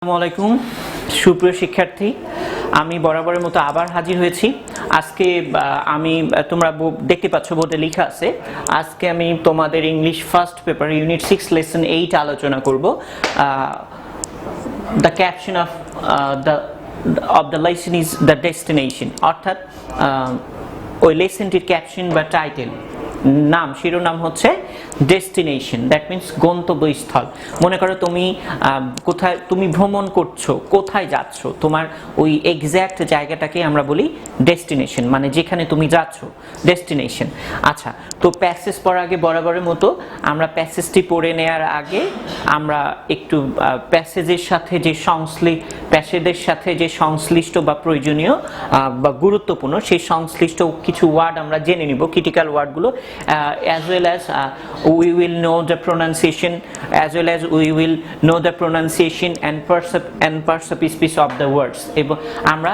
আসসালামু আলাইকুম সুপ্রিয় শিক্ষার্থী, আমি বরাবরের মতো আবার হাজির হয়েছি। আজকে আমি তোমরা দেখতে পাচ্ছ বোর্ডে লেখা আছে, আজকে আমি তোমাদের English first paper unit 6 lesson 8 আলোচনা করব। The caption of the lesson is the destination, অর্থাৎ ওই লেসনটির ক্যাপশন বা টাইটেল নাম শিরোনাম হচ্ছে ডেস্টিনেশন, দ্যাট মিন্স গন্তব্যস্থল। মনে করো তুমি ভ্রমণ করছো, কোথায় যাচ্ছ, তোমার ওই এক্স্যাক্ট জায়গাটাকে আমরা বলি ডেস্টিনেশন, মানে যেখানে তুমি যাচ্ছ প্রেজেন্ট। আচ্ছা, তো প্যাসেজ পড়ার আগে বরাবরের মতো আমরা প্যাসেজটি পড়ে নেওয়ার আগে আমরা একটু প্যাসেজের সাথে যে সংশ্লিষ্ট বা প্রয়োজনীয় বা গুরুত্বপূর্ণ সেই সংশ্লিষ্ট কিছু ওয়ার্ড আমরা জেনে নিব, ক্রিটিক্যাল ওয়ার্ডগুলো, as well as we will know the pronunciation, and parts of speech of the words, এবং আমরা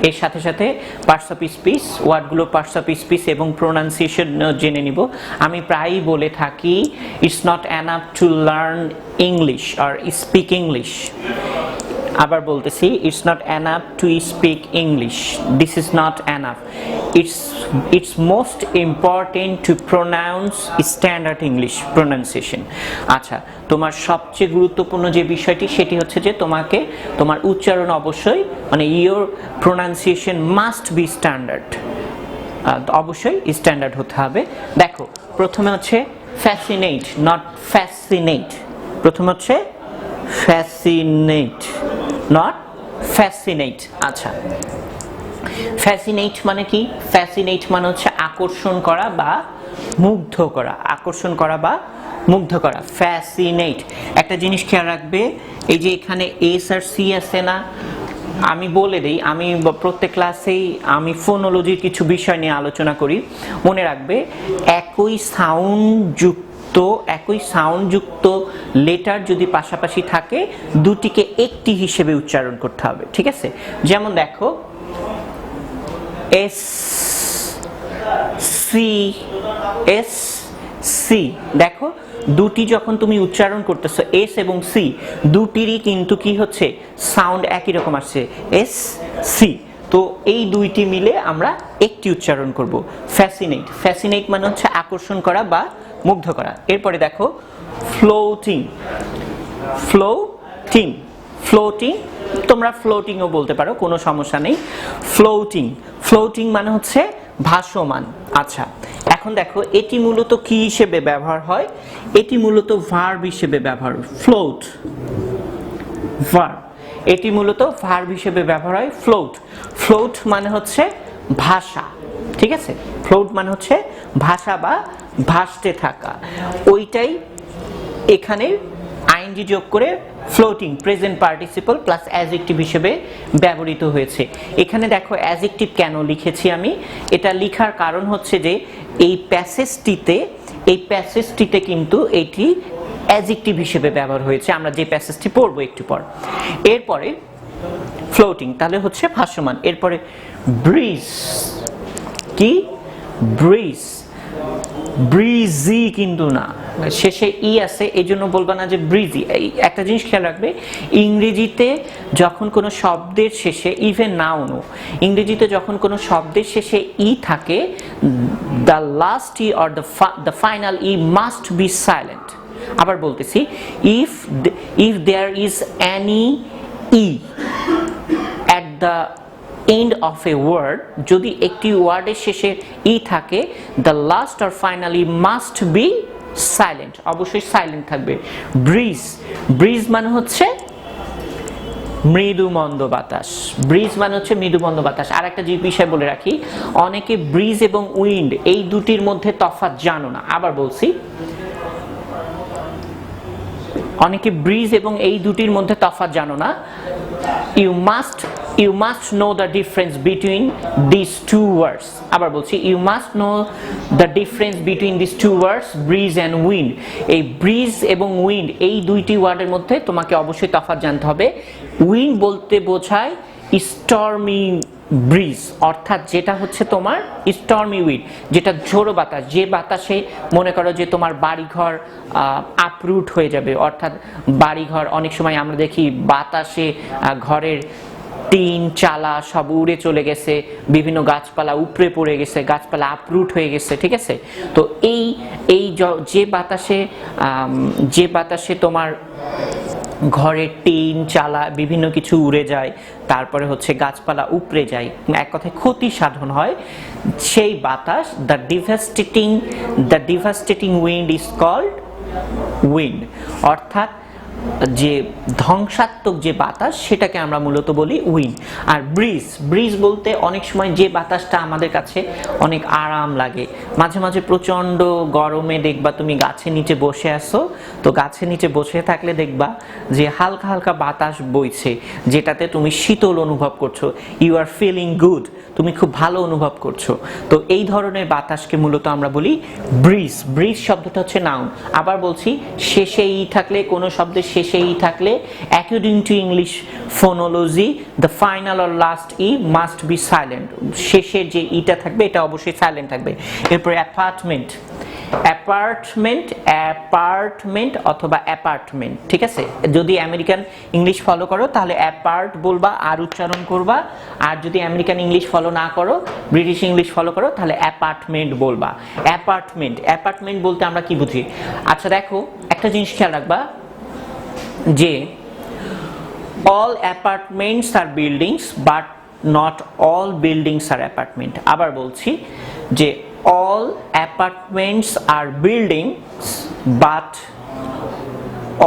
এর সাথে parts of speech ওয়ার্ডগুলো, parts of speech এবং pronunciation জেনে নিব। আমি প্রায়ই বলে থাকি, it's not enough to learn English or speak English। আবার বলতেছি, it's not enough to speak English, this is not enough, it's most important to pronounce standard English pronunciation। আচ্ছা, তোমার সবচেয়ে গুরুত্বপূর্ণ যে বিষয়টি সেটি হচ্ছে যে তোমার উচ্চারণ অবশ্যই, মানে your pronunciation must be standard, অবশ্যই স্ট্যান্ডার্ড হতে হবে। দেখো, প্রথমে হচ্ছে fascinate, not fascinate, প্রথমে হচ্ছে fascinate, not fascinate। আচ্ছা, ফ্যাসিনেট মানে কি? ফ্যাসিনেট মানে হচ্ছে আকর্ষণ করা বা মুগ্ধ করা, ফ্যাসিনেট। একটা জিনিস খেয়াল রাখবে, এই যে এখানে এস আর সি আছে না, আমি বলে দিই, আমি প্রত্যেক ক্লাসেই আমি ফোনোলজির কিছু বিষয় নিয়ে আলোচনা করি। মনে রাখবে, একই সাউন্ডযুক্ত লেটার যদি পাশাপাশি থাকে, দুটিকে একটি হিসেবে উচ্চারণ করতে হবে, ঠিক আছে? যেমন দেখো, এস সি, দেখো দুটি যখন তুমি উচ্চারণ করতেছো, এস এবং সি দুটিরই কিন্তু কি হচ্ছে, সাউন্ড একই রকম আসছে, এস সি। তো এই দুইটি মিলে আমরা একটি উচ্চারণ করব, ফ্যাসিনেট মানে হচ্ছে আকর্ষণ করা বা মুগ্ধ করা। এরপরে দেখো, ফ্লোটিং, তোমরা ফ্লোটিংও বলতে পারো, কোনো সমস্যা নেই। ফ্লোটিং মানে হচ্ছে ভাসমান। আচ্ছা, এখন দেখো, এটি মূলত কি হিসেবে ব্যবহার হয়? এটি মূলত ভার্ব হিসেবে ব্যবহার হয়, এটি মূলত ভার্ব হিসেবে ব্যবহার হয়, ফ্লোট মানে হচ্ছে ভাষা, ঠিক আছে? ফ্লোট মানে হচ্ছে ভাষা বা ভাসতে থাকা, ওইটাই এখানে আইএনজি যোগ করে floating present participle plus adjective হিসেবে ব্যবহৃত হয়েছে। এখানে দেখো অ্যাডজেক্টিভ কেন লিখেছি আমি, এটা লেখার কারণ হচ্ছে যে এই প্যাসেজটিতে কিন্তু এটি অ্যাডজেক্টিভ হিসেবে ব্যবহার হয়েছে, আমরা যে প্যাসেজটি পড়বো একটু পর। এরপরে ফ্লোটিং তাহলে হচ্ছে ভাসমান। এরপরে ব্রিজ, কি? ব্রিজি কিন্তু না, শেষে ই আছে, এই জন্য বলবা না যে ব্রিজি। একটা জিনিস খেয়াল রাখবে, ইংরেজিতে যখন কোনো শব্দের শেষে, ইভেন নাউনও, ইংরেজিতে যখন কোনো শব্দের শেষে ই থাকে, the last E or the final E must be silent. আবার বলতেছি, if there is any E at the end of a word, যদি একটি ওয়ার্ডের শেষে ই থাকে, the last or finally must be silent, অবশ্যই সাইলেন্ট থাকবে। ব্রিজ মানে হচ্ছে মৃদু মন্দ বাতাস। আর একটা যে বিষয় বলে রাখি, অনেকে ব্রিজ এবং উইন্ড এই দুটির মধ্যে তফাৎ জানো না। আবার বলছি, অনেকে ব্রিজ এবং এই দুটির মধ্যে তফাৎ জানো না। You must know the difference between these two words. আবার বলছি, you must know the difference between these two words, breeze and wind. এই ব্রিজ এবং উইন্ড এই দুইটি ওয়ার্ডের মধ্যে তোমাকে অবশ্যই তফাৎ জানতে হবে। উইন্ড বলতে বোঝায় স্টর্মি ব্রিজ অর্থাৎ যেটা হচ্ছে তোমার স্টর্মি উইন্ড, যেটা ঝোড়ো বাতাস, যে বাতাসে মনে করো যে তোমার বাড়িঘর আপরুট হয়ে যাবে, অর্থাৎ বাড়িঘর অনেক সময় আমরা দেখি বাতাসে ঘরের টিন চালা সব উড়ে চলে গেছে, বিভিন্ন গাছপালা উপড়ে পড়ে গেছে, গাছপালা আপরুট হয়ে গেছে, ঠিক আছে। তো এই যে বাতাসে তোমার ঘরের টিন চালা বিভিন্ন কিছু উড়ে যায়, তারপরে হচ্ছে গাছপালা উপড়ে যায়, এক কথায় ক্ষতি সাধন হয়, সেই বাতাস the devastating wind is called wind, অর্থাৎ যে ধ্বংসাত্মক যে বাতাস সেটাকে আমরা মূলত বলি উইন্ড। আর ব্রিজ বলতে অনেক সময় যে বাতাসটা আমাদের কাছে অনেক আরাম লাগে, মাঝে মাঝে প্রচন্ড গরমে দেখবা তুমি গাছের নিচে বসে আছো, তো গাছের নিচে বসে থাকলে দেখবা যে হালকা হালকা বাতাস বইছে, যেটাতে তুমি শীতল অনুভব করছো, ইউ আর ফিলিং গুড, তুমি খুব ভালো অনুভব করছো। তো এই ধরনের বাতাসকে মূলত আমরা বলি ব্রিজ শব্দটা হচ্ছে নাউন। আবার বলছি, শেষে ই থাকলে, কোনো শব্দের শেষে ই থাকলে, according to English phonology the final or last E must be silent, শেষের যে ইটা থাকবে এটা অবশ্যই সাইলেন্ট থাকবে। এরপরে অ্যাপার্টমেন্ট অথবা অ্যাপার্টমেন্ট, ঠিক আছে। যদি আমেরিকান ইংলিশ ফলো করো তাহলে অ্যাপার্ট বলবা আর উচ্চারণ করবা, আর যদি আমেরিকান ইংলিশ ফলো না করো, ব্রিটিশ ইংলিশ ফলো করো, তাহলে অ্যাপার্টমেন্ট বলবা। অ্যাপার্টমেন্ট বলতে আমরা কি বুঝি? আচ্ছা দেখো, একটা জিনিস খেয়াল রাখবা যে all apartments are buildings but not all buildings are apartment। আবার বলছি যে all apartments are buildings but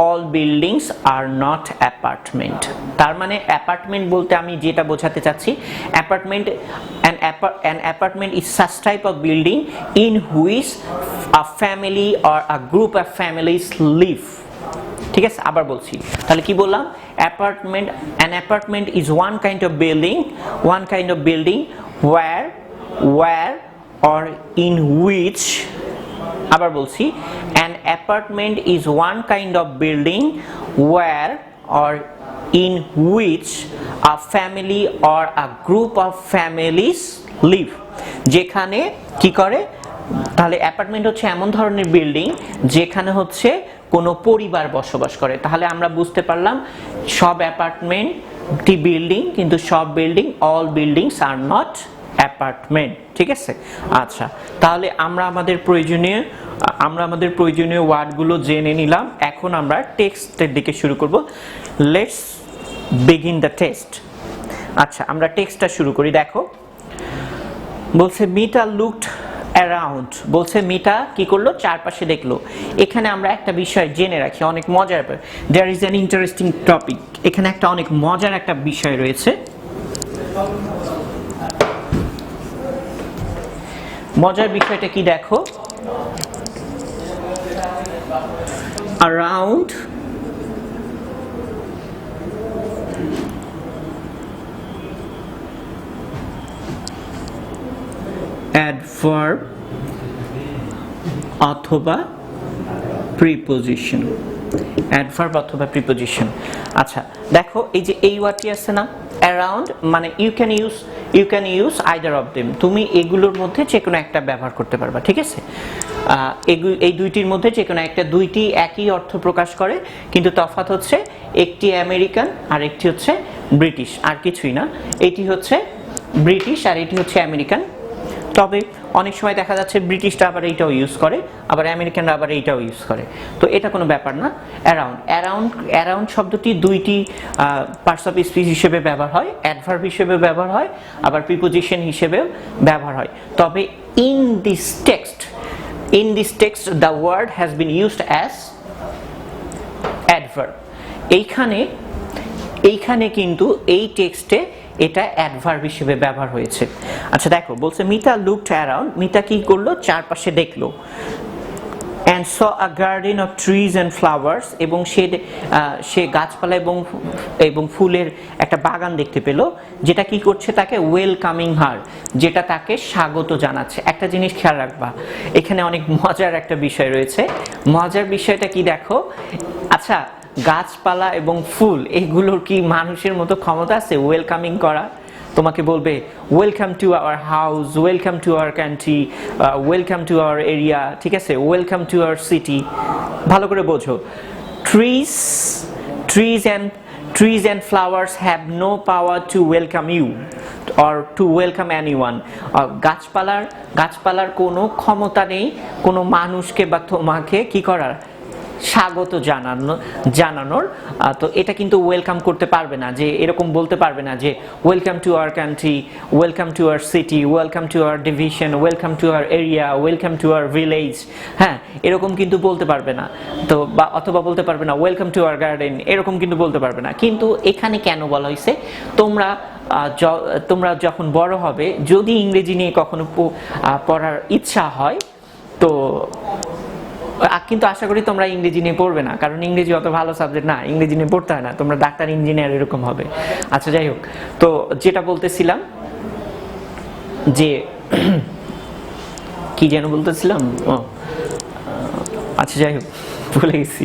all buildings are not apartment। তার মানে অ্যাপার্টমেন্ট বলতে আমি যেটা বোঝাতে চাচ্ছি, an apartment is such type of building in which a family or a group of families live, ঠিক আছে। আবার বলছি, তাহলে কি বললাম? an apartment is one kind of building where or in which, আবার বলছি, an apartment is one kind of building where or in which a family or a group of families live, যেখানে কি করে? তাহলে অ্যাপার্টমেন্ট হচ্ছে এমন ধরনের building যেখানে হচ্ছে কোনো পরিবার বসবাস করে। তাহলে আমরা বুঝতে পারলাম সব অ্যাপার্টমেন্টটি বিল্ডিং, কিন্তু সব building, all buildings are not apartment, ঠিক আছে। আচ্ছা, তাহলে আমরা আমাদের প্রয়োজনীয় ওয়ার্ডগুলো জেনে নিলাম। এখন আমরা টেক্সটের দিকে শুরু করব। Let's begin the text. আচ্ছা, আমরা টেক্সটটা শুরু করি। দেখো বলছে মিতা লুকড অ্যারাউন্ড, বলছে মিতা কি করলো? চারপাশে দেখলো। এখানে আমরা একটা বিষয় জেনে রাখি, অনেক মজার, there is an interesting topic. এখানে একটা অনেক মজার একটা বিষয় রয়েছে। মজার বিষয়টা কি দেখো? অ্যারাউন্ড অ্যাডভার্ব অথবা প্রিপোজিশন, অ্যাডভার্ব অথবা প্রিপোজিশন। আচ্ছা দেখো, এই যে এই ওয়ার্ডটি আছে না, অ্যারাউন্ড, মানে you can use either of them, তুমি এগুলোর মধ্যে যে কোনো একটা ব্যবহার করতে পারবা, ঠিক আছে। এই দুইটির মধ্যে যে কোনো একটা, দুইটি একই অর্থ প্রকাশ করে, কিন্তু তফাৎ হচ্ছে একটি আমেরিকান আর একটি হচ্ছে ব্রিটিশ, আর কিছুই না। এটি হচ্ছে ব্রিটিশ আর এটি হচ্ছে আমেরিকান। তবে অনেক সময় দেখা যাচ্ছে ব্রিটিশরা আবার এইটাও ইউজ করে, আবার আমেরিকানরা আবার এইটাও ইউজ করে, তো এটা কোনো ব্যাপার না। অ্যারাউন্ড শব্দটি দুইটি পার্টস অফ স্পিচ হিসেবে ব্যবহার হয়, অ্যাডভার্ব হিসেবে ব্যবহার হয়, আবার প্রিপোজিশন হিসেবেও ব্যবহার হয়। তবে in this text the word has been used as adverb. এইখানে কিন্তু এই টেক্সটে এটা অ্যাডভার্ব হিসেবে ব্যবহার হয়েছে। আচ্ছা দেখো, বলছে মিতা লুকড অ্যারাউন্ড, মিতা কি করলো? চারপাশে দেখলো। and saw a garden of trees and flowers, এবং সে গাছপালা এবং ফুলের একটা বাগান দেখতে পেল, যেটা কি করছে? তাকে ওয়েলকামিং হার, যেটা তাকে স্বাগত জানাচ্ছে। একটা জিনিস খেয়াল রাখবা, এখানে অনেক মজার একটা বিষয় রয়েছে। মজার বিষয়টা কি দেখো? আচ্ছা, গাছপালা এবং ফুল এগুলোর কি মানুষের মতো ক্ষমতা আছে ওয়েলকামিং করা? তোমাকে বলবে welcome to our house, welcome to our country, welcome to our area, ঠিক আছে, ওয়েলকাম টু আওয়ার সিটি। ভালো করে বোঝো, trees and flowers have no power to welcome you or to welcome anyone. গাছপালার কোনো ক্ষমতা নেই কোনো মানুষকে বা তোমাকে কি করার, স্বাগত জানানোর। তো এটা কিন্তু ওয়েলকাম করতে পারবে না, যে এরকম বলতে পারবে না যে welcome to our country, welcome to our city, welcome to our division, welcome to our area, welcome to our village. হ্যাঁ, এরকম কিন্তু বলতে পারবে না। তো বা অথবা বলতে পারবে না ওয়েলকাম টু আওয়ার গার্ডেন, এরকম কিন্তু বলতে পারবে না। কিন্তু এখানে কেন বলা হয়েছে, তোমরা যখন বড় হবে, যদি ইংরেজি নিয়ে কখনো পড়ার ইচ্ছা হয়, তো কিন্তু আশা করি তোমরা ইংরেজি নিয়ে পড়বে না, কারণ ইংরেজি অত ভালো সাবজেক্ট না, ইংরেজি নিয়ে পড়তে হয় না, তোমরা ডাক্তার, ইঞ্জিনিয়ার এরকম হবে। আচ্ছা, যাই হোক, তো যেটা বলতেছিলাম যে কি যেন বলতেছিলাম, আচ্ছা যাই হোক, ভুলে গেছি।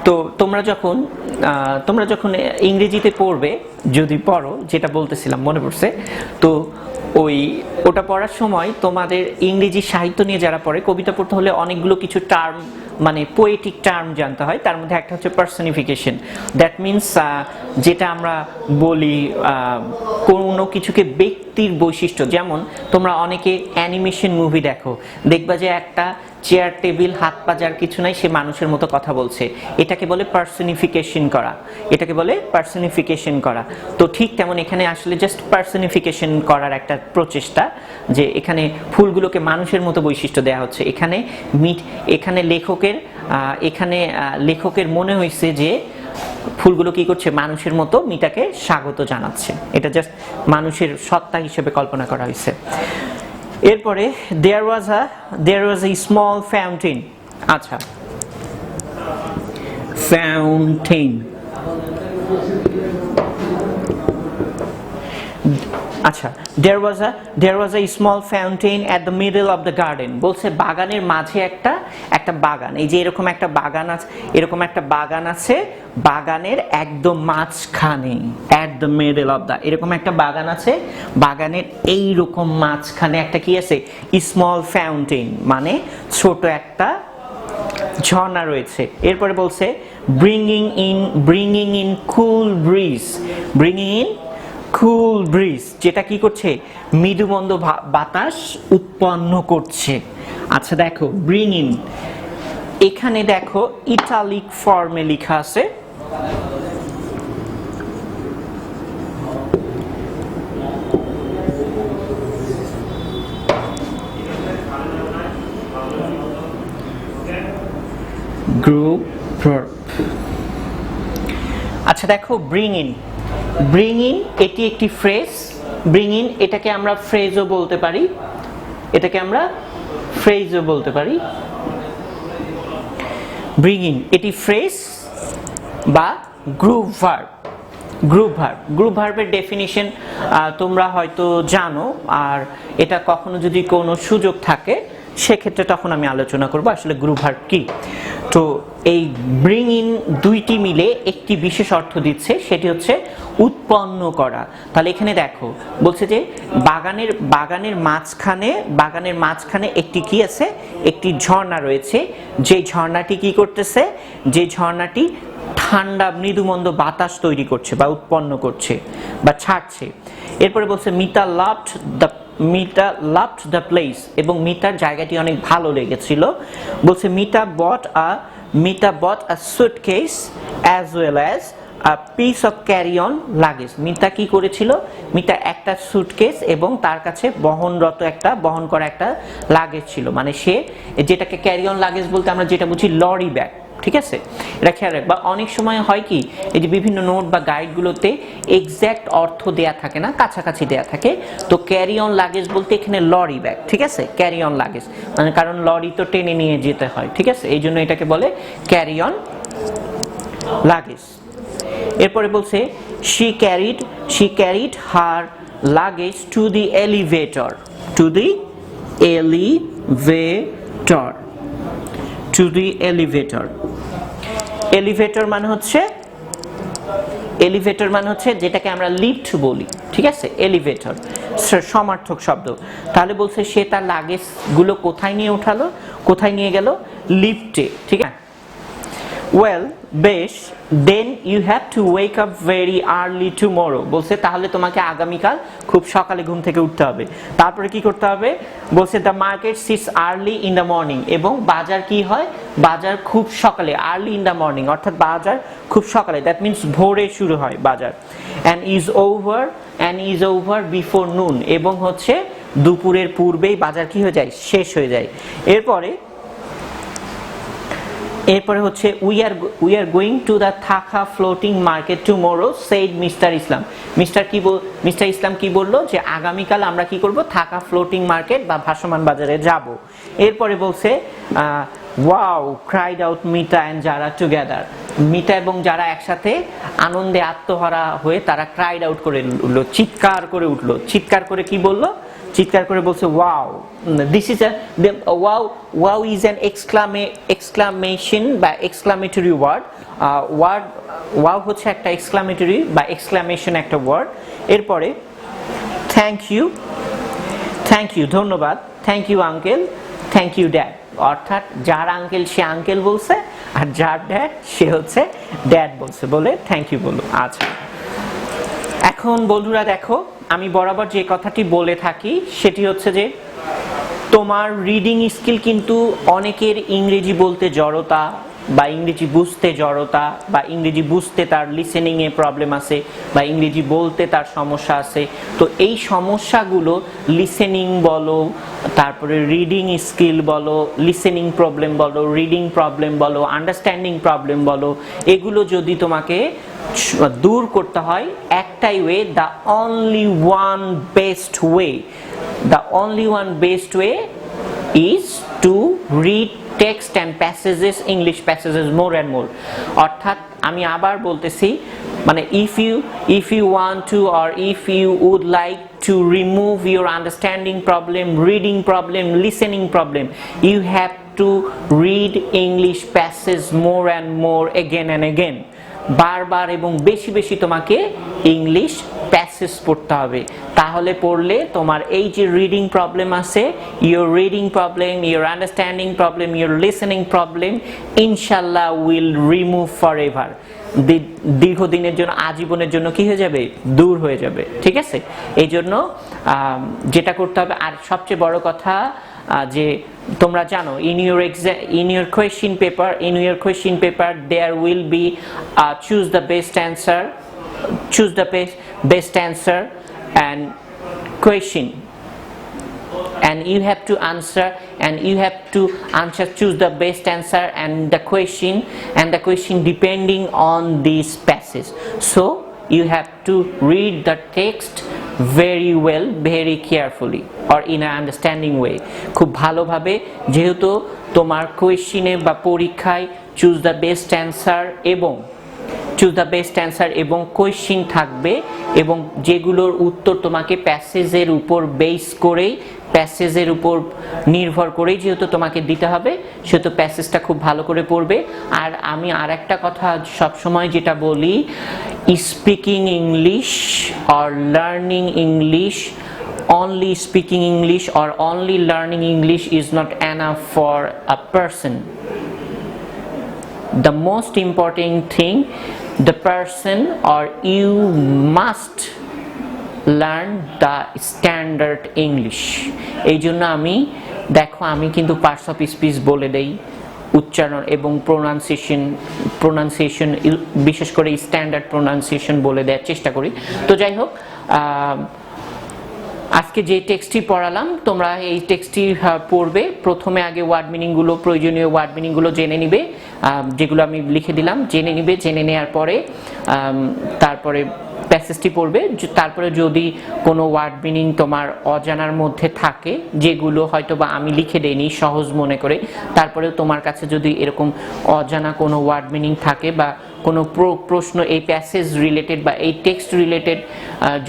তো তোমরা যখন ইংরেজিতে পড়বে, যদি পড়ো, যেটা বলতেছিলাম মনে পড়ছে, তো ওটা পড়ার সময় তোমাদের ইংরেজি সাহিত্য নিয়ে যারা পড়ে, কবিতা পড়তে হলে অনেকগুলো কিছু টার্ম, মানে পোয়েটিক টার্ম জানতে হয়। তার মধ্যে একটা হচ্ছে পার্সনিফিকেশন। দ্যাট মিনস যেটা আমরা বলি কোনো কিছুকে ব্যক্তির বৈশিষ্ট্য। যেমন তোমরা অনেকে অ্যানিমেশন মুভি দেখবা যে একটা চেয়ার টেবিল হাত পা যার কিছু নাই, সে মানুষের মতো কথা বলছে, এটাকে বলে পার্সনিফিকেশন করা। তো ঠিক তেমন এখানে আসলে জাস্ট পার্সনিফিকেশন করার একটা প্রচেষ্টা, যে এখানে ফুলগুলোকে মানুষের মতো বৈশিষ্ট্য দেওয়া হচ্ছে। এখানে লেখকের মনে হয়েছে যে ফুলগুলো কি করছে, মানুষের মতো মিতাকে স্বাগত জানাচ্ছে। এটা জাস্ট মানুষের সত্তা হিসেবে কল্পনা করা হয়েছে। এরপরে there was a small fountain. আচ্ছা, fountain, আচ্ছা, there was a small fountain at the middle of the garden. বলছে বাগানের মাঝে একটা বাগান, এই যে এরকম একটা বাগান আছে, বাগানের একদম মাঝখানে, at the middle of the, এরকম একটা বাগান আছে, বাগানের এইরকম মাঝখানে একটা কি আছে, small fountain, মানে ছোট একটা ঝর্ণা রয়েছে। এরপরে বলছে bringing in cool breeze, যেটা কি করছে, মৃদুমন্দ বাতাস উৎপন্ন করছে। আচ্ছা দেখো, bring in, এখানে দেখো ইটালিক ফর্মে লেখা আছে, গ্রুপ ভার্ব। আচ্ছা দেখো, bring in এটি একটি ফ্রেজ। bring in এটাকে আমরা ফ্রেজও বলতে পারি, bring in এটি ফ্রেজ বা গ্রুপ ভার্বের ডেফিনিশন তোমরা হয়তো জানো, আর এটা কখনো যদি কোনো সুযোগ থাকে সেক্ষেত্রে তখন আমি আলোচনা করব আসলে গ্রুপ ভার্ব কি। তো এই ব্রিং ইন দুইটি মিলে একটি বিশেষ অর্থ দিচ্ছে, সেটি হচ্ছে উৎপন্ন করা। তাহলে এখানে দেখো বলছে যে বাগানের মাঝখানে একটি কি আছে, একটি ঝর্ণা রয়েছে, যে ঝর্ণাটি কি করতেছে, যে ঝর্ণাটি ঠান্ডা মৃদুমন্দ বাতাস তৈরি করছে বা উৎপন্ন করছে বা ছাড়ছে। এরপরে বলছে মিতা লাভড দ্য প্লেস, এবং মিতার জায়গাটি অনেক ভালো লেগেছিল। বলছে Mita bought a suitcase as well as a piece of carry-on luggage. Mita কি করেছিল, মিতা একটা সুটকেস এবং তার কাছে বহন করা একটা লাগেজ ছিল, মানে সে যেটাকে ক্যারি অন লাগেজ বলতে আমরা যেটা বুঝি লরি ব্যাগ, ঠিক আছে, এটা খেয়াল রাখবা। অনেক সময় হয় কি, এই যে বিভিন্ন নোট বা গাইডগুলোতে এক্স্যাক্ট অর্থ দেয়া থাকে না, কাছাকাছি দেয়া থাকে। তো ক্যারি অন লাগেজ বলতে এখানে লরি ব্যাগ, ঠিক আছে, ক্যারি অন লাগেজ, মানে কারণ লরি তো টেনে নিয়ে যেতে হয়, ঠিক আছে, এই জন্য এটাকে বলে ক্যারি অন লাগেজ। এরপরে বলছে she carried her luggage to the elevator, elevator মানে হচ্ছে এলিভেটর মানে হচ্ছে যেটাকে আমরা লিফট বলি, ঠিক আছে, এলিভেটর সমার্থক শব্দ। তাহলে বলছে সে তার লাগেজ গুলো কোথায় নিয়ে উঠালো, কোথায় নিয়ে গেল, লিফটে, ঠিক আছে। ওয়েল বেশ, then you have to wake up very early tomorrow, বলছে তাহলে তোমাকে আগামীকাল খুব সকালে ঘুম থেকে উঠতে হবে। তারপরে কি করতে হবে, বলছে the market sits early in the morning, এবং বাজার কি হয়, বাজার খুব সকালে, আর্লি ইন দ্য মর্নিং অর্থাৎ বাজার খুব সকালে, দ্যাট মিনস ভোরে শুরু হয় বাজার। অ্যান্ড ইজ ওভার বিফোর নুন, এবং হচ্ছে দুপুরের পূর্বেই বাজার কি হয়ে যায়, শেষ হয়ে যায়। এরপরে হচ্ছে we are going to the থাকা floating market tomorrow said mister Islam. Mister Islam কি বললো, যে আগামীকাল আমরা কি করব, থাকা ফ্লোটিং মার্কেট বা ভাসমান বাজারে যাব। এরপরে বলছে wow cried out Mita and যারা টুগেদার, মিতা এবং যারা একসাথে আনন্দে আত্মহারা হয়ে তারা ক্রাইড আউট করে উঠলো, চিৎকার করে উঠলো। চিৎকার করে কি বললো, চিৎকার করে বলছে wow, this is wow is an exclamation বা এক্সক্লামেটরি ওয়ার্ড। ওয়াও হচ্ছে একটা এক্সক্লামেটরি বা এক্সক্লামেশন একটা ওয়ার্ড। এরপরে থ্যাংক ইউ ধন্যবাদ, thank you uncle, thank you dad, অর্থাৎ যার আঙ্কেল সে আঙ্কেল বলছে, আর যার ড্যাড সে হচ্ছে ড্যাড বলছে, বলে থ্যাংক ইউ বললো। আচ্ছা, এখন বন্ধুরা দেখো, আমি বরাবর যে কথাটি বলে থাকি সেটি হচ্ছে যে তোমার রিডিং স্কিল কিন্তু অনেকের ইংরেজি বলতে জড়তা বা ইংরেজি বুঝতে জড়তা বা ইংরেজি বুঝতে তার লিসেনিং এ প্রবলেম আছে বা ইংরেজি বলতে তার সমস্যা আছে। তো এই সমস্যাগুলো লিসেনিং বলো, তারপরে রিডিং স্কিল বলো, লিসেনিং প্রবলেম বলো, রিডিং প্রবলেম বলো, আন্ডারস্ট্যান্ডিং প্রবলেম বলো, এগুলো যদি তোমাকে দূর করতে হয় একটাই way, the only one best way is to read text and passages, English passages more and more. অর্থাৎ আমি আবার বলতেছি, মানে if you want to or if you would like to remove your understanding problem, reading problem, listening problem, you have to read English passage more and more again and again. বারবার এবং বেশি বেশি তোমাকে ইংলিশ প্যাসেজ পড়তে হবে। তাহলে পড়লে তোমার এই যে রিডিং প্রবলেম আছে, your reading problem, your understanding problem, your listening problem ইনশাল্লাহ উইল রিমুভ ফরএভার, দীর্ঘদিনের জন্য, আজীবনের জন্য কি হয়ে যাবে, দূর হয়ে যাবে, ঠিক আছে। এই জন্য যেটা করতে হবে, আর সবচেয়ে বড় কথা যে তোমরা জানো, in your question paper there will be choose the best answer and question, and you have to answer, choose the best answer and the question depending on this passage. So you have to read the text very well, very carefully or in an understanding way, খুব ভালোভাবে, যেহেতু তোমার কোয়েশ্চেনে বা পরীক্ষায় choose the best answer এবং question থাকবে, এবং যেগুলোর উত্তর তোমাকে প্যাসেজের উপর বেস করেই, প্যাসেজের উপর নির্ভর করেই যেহেতু তোমাকে দিতে হবে, সেহেতু প্যাসেজটা খুব ভালো করে পড়বে। আর আমি আর একটা কথা সবসময় যেটা বলি, speaking English or learning English, only speaking English or only learning English is not enough for a person. The most important thing, the person or you must learn the standard English. এই জন্য আমি কিন্তু parts of speech বলে দেই, উচ্চারণ এবং pronunciation বিশেষ করে স্ট্যান্ডার্ড প্রোনাউন্সিয়েশন বলে দেওয়ার চেষ্টা করি। তো যাই হোক, আজকে যে টেক্সটটি পড়ালাম তোমরা এই টেক্সটটি পড়বে। প্রথমে আগে প্রয়োজনীয় ওয়ার্ড মিনিংগুলো জেনে নিবে, যেগুলো আমি লিখে দিলাম, জেনে নেওয়ার পরে তারপরে প্যাসেজটি পড়বে। তারপরে যদি কোনো ওয়ার্ড মিনিং তোমার অজানার মধ্যে থাকে, যেগুলো হয়তো বা আমি লিখে দেইনি সহজ মনে করে, তারপরেও তোমার কাছে যদি এরকম অজানা কোনো ওয়ার্ড মিনিং থাকে বা কোনো প্রশ্ন এই প্যাসেজ রিলেটেড বা এই টেক্সট রিলেটেড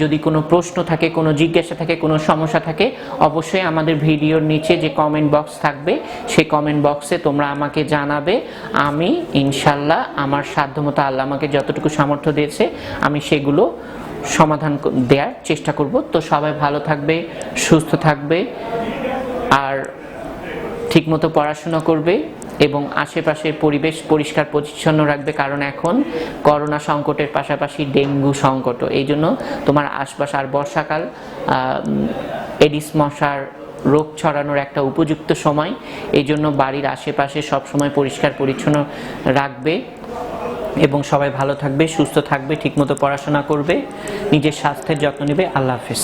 যদি কোনো প্রশ্ন থাকে, কোনো জিজ্ঞাসা থাকে, কোনো সমস্যা থাকে, অবশ্যই আমাদের ভিডিওর নিচে যে কমেন্ট বক্স থাকবে সেই কমেন্ট বক্সে তোমরা আমাকে জানাবে। আমি ইনশাল্লাহ আমার সাধ্যমতো আল্লাহ আমাকে যতটুকু সামর্থ্য দিয়েছে আমি সেগুলো সমাধান দেওয়ার চেষ্টা করব। তো সবাই ভালো থাকবে, সুস্থ থাকবে, আর ঠিকমতো পড়াশোনা করবে এবং আশেপাশের পরিবেশ পরিষ্কার পরিচ্ছন্ন রাখবে, কারণ এখন করোনা সংকটের পাশাপাশি ডেঙ্গু সংকটও। এই জন্য তোমার আশপাশ, আর বর্ষাকাল এডিস মশার রোগ ছড়ানোর একটা উপযুক্ত সময়, এই জন্য বাড়ির আশেপাশে সবসময় পরিষ্কার পরিচ্ছন্ন রাখবে এবং সবাই ভালো থাকবে, সুস্থ থাকবে, ঠিকমতো পড়াশোনা করবে, নিজের স্বাস্থ্যের যত্ন নেবে। আল্লাহ হাফেজ।